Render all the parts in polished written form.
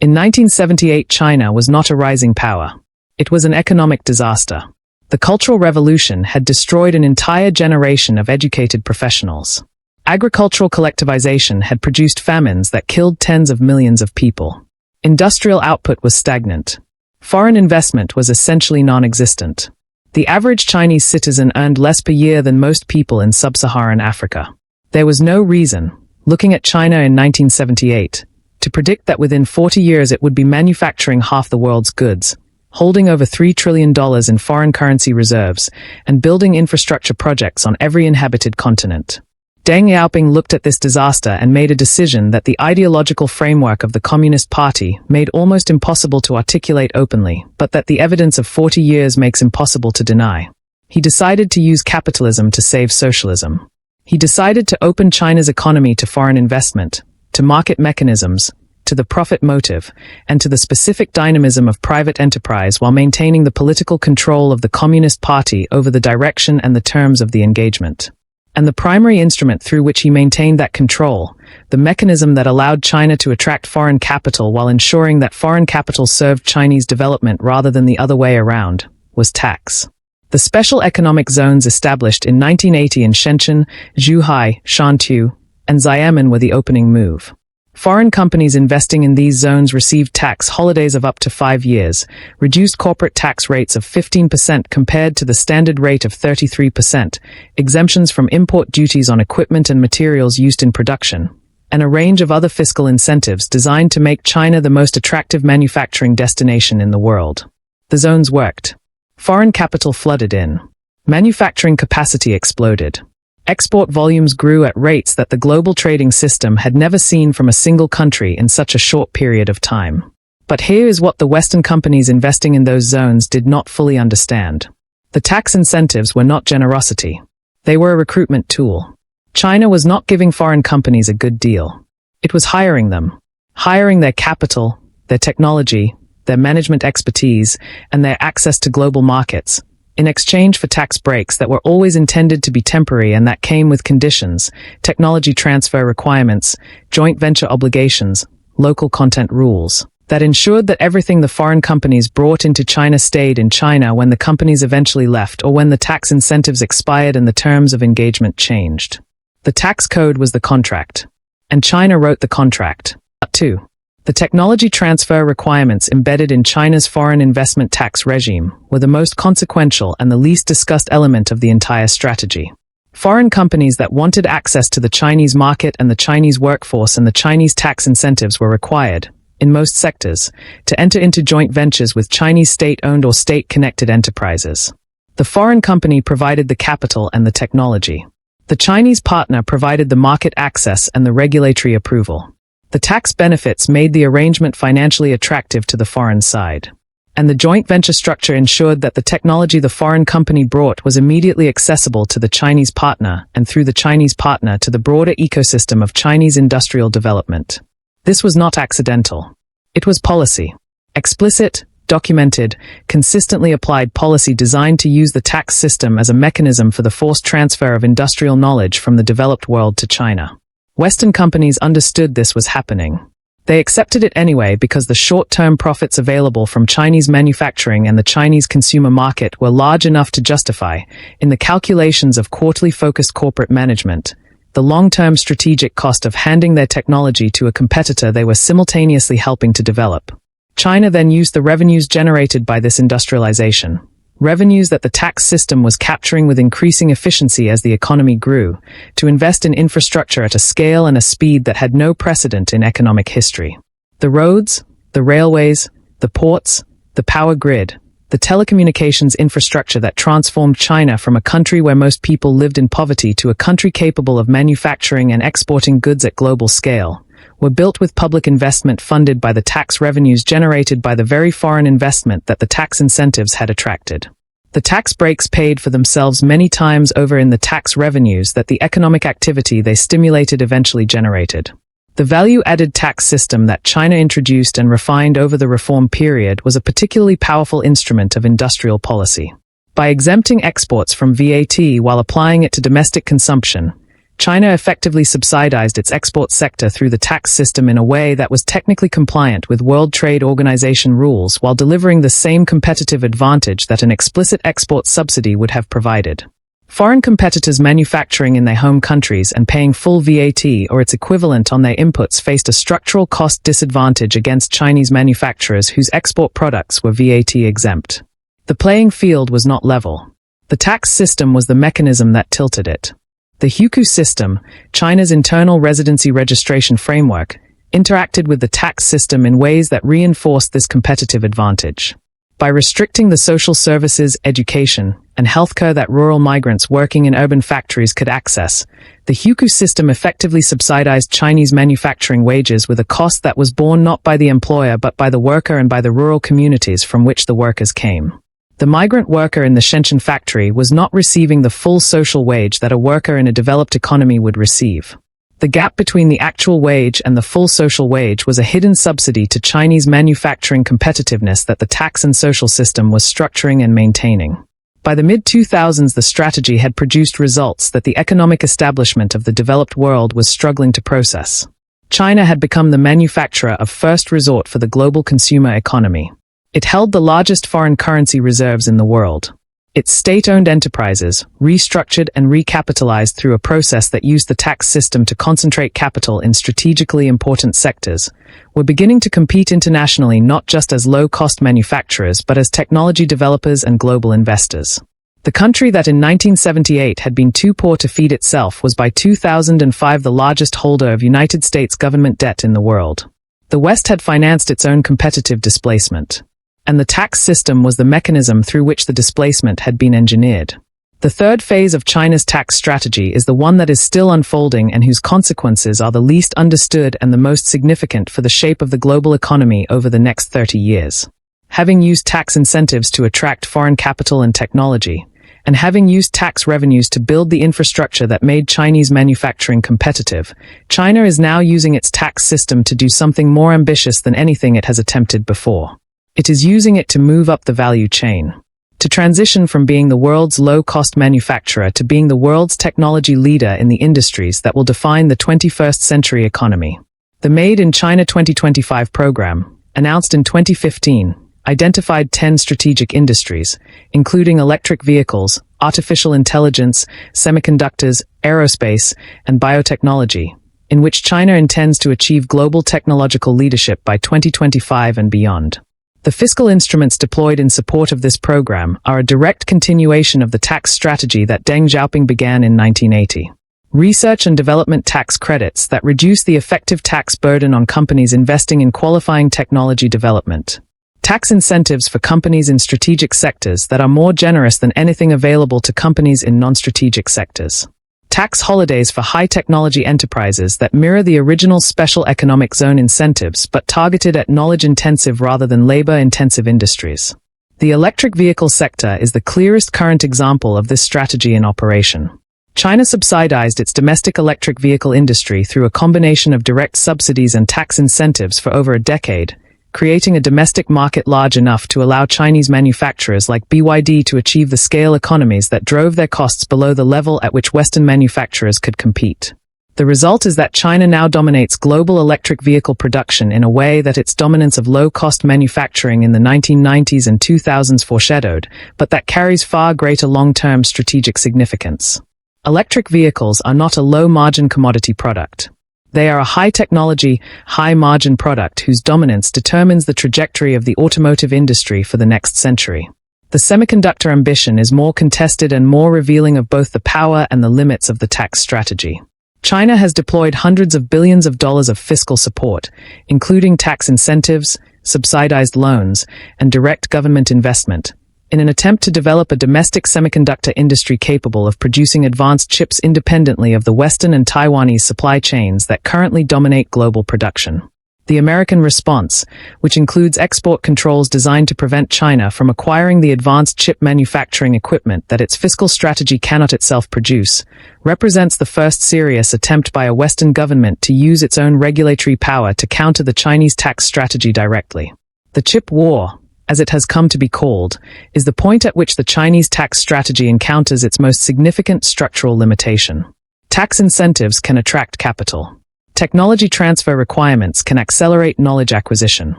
In 1978, China was not a rising power. It was an economic disaster. The Cultural Revolution had destroyed an entire generation of educated professionals. Agricultural collectivization had produced famines that killed tens of millions of people. Industrial output was stagnant. Foreign investment was essentially non-existent. The average Chinese citizen earned less per year than most people in sub-Saharan Africa. There was no reason, looking at China in 1978, to predict that within 40 years it would be manufacturing half the world's goods, holding over $3 trillion in foreign currency reserves, and building infrastructure projects on every inhabited continent. Deng Xiaoping looked at this disaster and made a decision that the ideological framework of the Communist Party made almost impossible to articulate openly, but that the evidence of 40 years makes impossible to deny. He decided to use capitalism to save socialism. He decided to open China's economy to foreign investment, to market mechanisms, to the profit motive, and to the specific dynamism of private enterprise while maintaining the political control of the Communist Party over the direction and the terms of the engagement. And the primary instrument through which he maintained that control, the mechanism that allowed China to attract foreign capital while ensuring that foreign capital served Chinese development rather than the other way around, was tax. The special economic zones established in 1980 in Shenzhen, Zhuhai, Shantou, and Xiamen were the opening move. Foreign companies investing in these zones received tax holidays of up to 5 years, reduced corporate tax rates of 15% compared to the standard rate of 33%, exemptions from import duties on equipment and materials used in production, and a range of other fiscal incentives designed to make China the most attractive manufacturing destination in the world. The zones worked. Foreign capital flooded in. Manufacturing capacity exploded. Export volumes grew at rates that the global trading system had never seen from a single country in such a short period of time. But here is what the Western companies investing in those zones did not fully understand. The tax incentives were not generosity. They were a recruitment tool. China was not giving foreign companies a good deal. It was hiring them. Hiring their capital, their technology, their management expertise, and their access to global markets, in exchange for tax breaks that were always intended to be temporary and that came with conditions, technology transfer requirements, joint venture obligations, local content rules, that ensured that everything the foreign companies brought into China stayed in China when the companies eventually left or when the tax incentives expired and the terms of engagement changed. The tax code was the contract. And China wrote the contract. 2. The technology transfer requirements embedded in China's foreign investment tax regime were the most consequential and the least discussed element of the entire strategy. Foreign companies that wanted access to the Chinese market and the Chinese workforce and the Chinese tax incentives were required, in most sectors, to enter into joint ventures with Chinese state-owned or state-connected enterprises. The foreign company provided the capital and the technology. The Chinese partner provided the market access and the regulatory approval. The tax benefits made the arrangement financially attractive to the foreign side. And the joint venture structure ensured that the technology the foreign company brought was immediately accessible to the Chinese partner and through the Chinese partner to the broader ecosystem of Chinese industrial development. This was not accidental. It was policy. Explicit, documented, consistently applied policy designed to use the tax system as a mechanism for the forced transfer of industrial knowledge from the developed world to China. Western companies understood this was happening. They accepted it anyway because the short-term profits available from Chinese manufacturing and the Chinese consumer market were large enough to justify, in the calculations of quarterly focused corporate management, the long-term strategic cost of handing their technology to a competitor they were simultaneously helping to develop. China then used the revenues generated by this industrialization, revenues that the tax system was capturing with increasing efficiency as the economy grew, to invest in infrastructure at a scale and a speed that had no precedent in economic history. The roads, the railways, the ports, the power grid, the telecommunications infrastructure that transformed China from a country where most people lived in poverty to a country capable of manufacturing and exporting goods at global scale, were built with public investment funded by the tax revenues generated by the very foreign investment that the tax incentives had attracted. The tax breaks paid for themselves many times over in the tax revenues that the economic activity they stimulated eventually generated. The value-added tax system that China introduced and refined over the reform period was a particularly powerful instrument of industrial policy. By exempting exports from VAT while applying it to domestic consumption, China effectively subsidized its export sector through the tax system in a way that was technically compliant with World Trade Organization rules while delivering the same competitive advantage that an explicit export subsidy would have provided. Foreign competitors manufacturing in their home countries and paying full VAT or its equivalent on their inputs faced a structural cost disadvantage against Chinese manufacturers whose export products were VAT exempt. The playing field was not level. The tax system was the mechanism that tilted it. The huku system, China's internal residency registration framework, interacted with the tax system in ways that reinforced this competitive advantage. By restricting the social services, education, and healthcare that rural migrants working in urban factories could access, the huku system effectively subsidized Chinese manufacturing wages with a cost that was borne not by the employer but by the worker and by the rural communities from which the workers came. The migrant worker in the Shenzhen factory was not receiving the full social wage that a worker in a developed economy would receive. The gap between the actual wage and the full social wage was a hidden subsidy to Chinese manufacturing competitiveness that the tax and social system was structuring and maintaining. By the mid-2000s, the strategy had produced results that the economic establishment of the developed world was struggling to process. China had become the manufacturer of first resort for the global consumer economy. It held the largest foreign currency reserves in the world. Its state-owned enterprises, restructured and recapitalized through a process that used the tax system to concentrate capital in strategically important sectors, were beginning to compete internationally not just as low-cost manufacturers but as technology developers and global investors. The country that in 1978 had been too poor to feed itself was by 2005 the largest holder of United States government debt in the world. The West had financed its own competitive displacement. And the tax system was the mechanism through which the displacement had been engineered. The third phase of China's tax strategy is the one that is still unfolding and whose consequences are the least understood and the most significant for the shape of the global economy over the next 30 years. Having used tax incentives to attract foreign capital and technology, and having used tax revenues to build the infrastructure that made Chinese manufacturing competitive, China is now using its tax system to do something more ambitious than anything it has attempted before. It is using it to move up the value chain, to transition from being the world's low-cost manufacturer to being the world's technology leader in the industries that will define the 21st century economy. The Made in China 2025 program, announced in 2015, identified 10 strategic industries, including electric vehicles, artificial intelligence, semiconductors, aerospace, and biotechnology, in which China intends to achieve global technological leadership by 2025 and beyond. The fiscal instruments deployed in support of this program are a direct continuation of the tax strategy that Deng Xiaoping began in 1980. Research and development tax credits that reduce the effective tax burden on companies investing in qualifying technology development. Tax incentives for companies in strategic sectors that are more generous than anything available to companies in non-strategic sectors. Tax holidays for high-technology enterprises that mirror the original special economic zone incentives but targeted at knowledge-intensive rather than labor-intensive industries. The electric vehicle sector is the clearest current example of this strategy in operation. China subsidized its domestic electric vehicle industry through a combination of direct subsidies and tax incentives for over a decade, creating a domestic market large enough to allow Chinese manufacturers like BYD to achieve the scale economies that drove their costs below the level at which Western manufacturers could compete. The result is that China now dominates global electric vehicle production in a way that its dominance of low-cost manufacturing in the 1990s and 2000s foreshadowed, but that carries far greater long-term strategic significance. Electric vehicles are not a low-margin commodity product. They are a high-technology, high-margin product whose dominance determines the trajectory of the automotive industry for the next century. The semiconductor ambition is more contested and more revealing of both the power and the limits of the tax strategy. China has deployed hundreds of billions of dollars of fiscal support, including tax incentives, subsidized loans, and direct government investment, in an attempt to develop a domestic semiconductor industry capable of producing advanced chips independently of the Western and Taiwanese supply chains that currently dominate global production. The American response, which includes export controls designed to prevent China from acquiring the advanced chip manufacturing equipment that its fiscal strategy cannot itself produce, represents the first serious attempt by a Western government to use its own regulatory power to counter the Chinese tax strategy directly. The chip war, as it has come to be called, is the point at which the Chinese tax strategy encounters its most significant structural limitation. Tax incentives can attract capital. Technology transfer requirements can accelerate knowledge acquisition.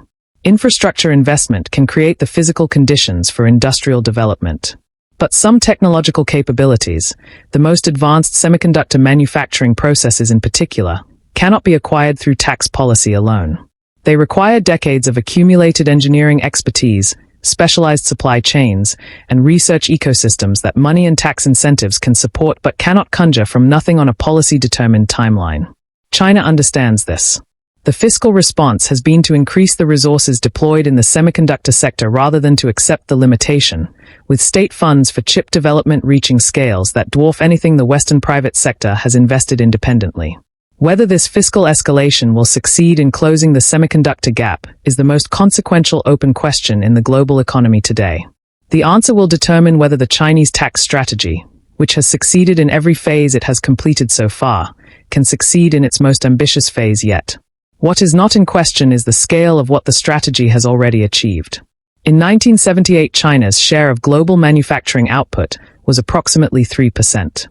Infrastructure investment can create the physical conditions for industrial development. But some technological capabilities, the most advanced semiconductor manufacturing processes in particular, cannot be acquired through tax policy alone. They require decades of accumulated engineering expertise, specialized supply chains, and research ecosystems that money and tax incentives can support but cannot conjure from nothing on a policy-determined timeline. China understands this. The fiscal response has been to increase the resources deployed in the semiconductor sector rather than to accept the limitation, with state funds for chip development reaching scales that dwarf anything the Western private sector has invested independently. Whether this fiscal escalation will succeed in closing the semiconductor gap is the most consequential open question in the global economy today. The answer will determine whether the Chinese tax strategy, which has succeeded in every phase it has completed so far, can succeed in its most ambitious phase yet. What is not in question is the scale of what the strategy has already achieved. In 1978, China's share of global manufacturing output was approximately 3%.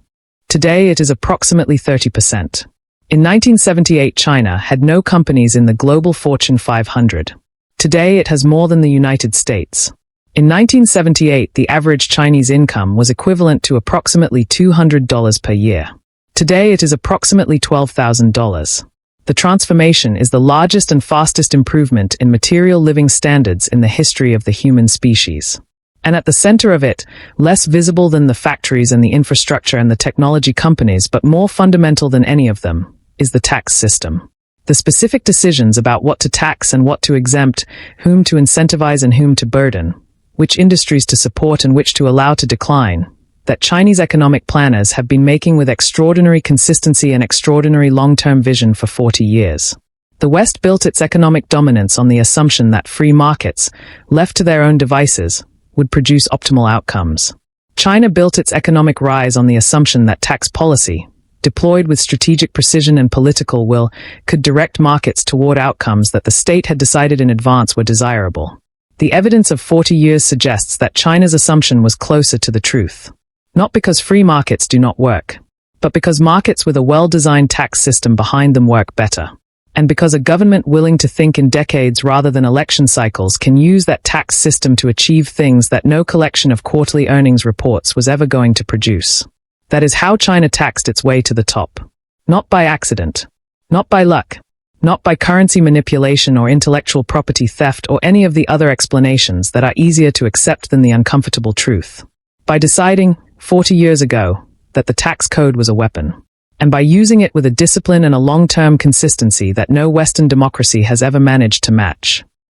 Today it is approximately 30%. In 1978, China had no companies in the global Fortune 500. Today it has more than the United States. In 1978, the average Chinese income was equivalent to approximately $200 per year. Today it is approximately $12,000. The transformation is the largest and fastest improvement in material living standards in the history of the human species. And at the center of it, less visible than the factories and the infrastructure and the technology companies, but more fundamental than any of them, is the tax system. The specific decisions about what to tax and what to exempt, whom to incentivize and whom to burden, which industries to support and which to allow to decline, that Chinese economic planners have been making with extraordinary consistency and extraordinary long-term vision for 40 years. The West built its economic dominance on the assumption that free markets, left to their own devices, would produce optimal outcomes. China built its economic rise on the assumption that tax policy, deployed with strategic precision and political will, could direct markets toward outcomes that the state had decided in advance were desirable. The evidence of 40 years suggests that China's assumption was closer to the truth. Not because free markets do not work, but because markets with a well-designed tax system behind them work better. And because a government willing to think in decades rather than election cycles can use that tax system to achieve things that no collection of quarterly earnings reports was ever going to produce. That is how China taxed its way to the top. Not by accident. Not by luck. Not by currency manipulation or intellectual property theft or any of the other explanations that are easier to accept than the uncomfortable truth. By deciding, 40 years ago, that the tax code was a weapon. And by using it with a discipline and a long-term consistency that no Western democracy has ever managed to match.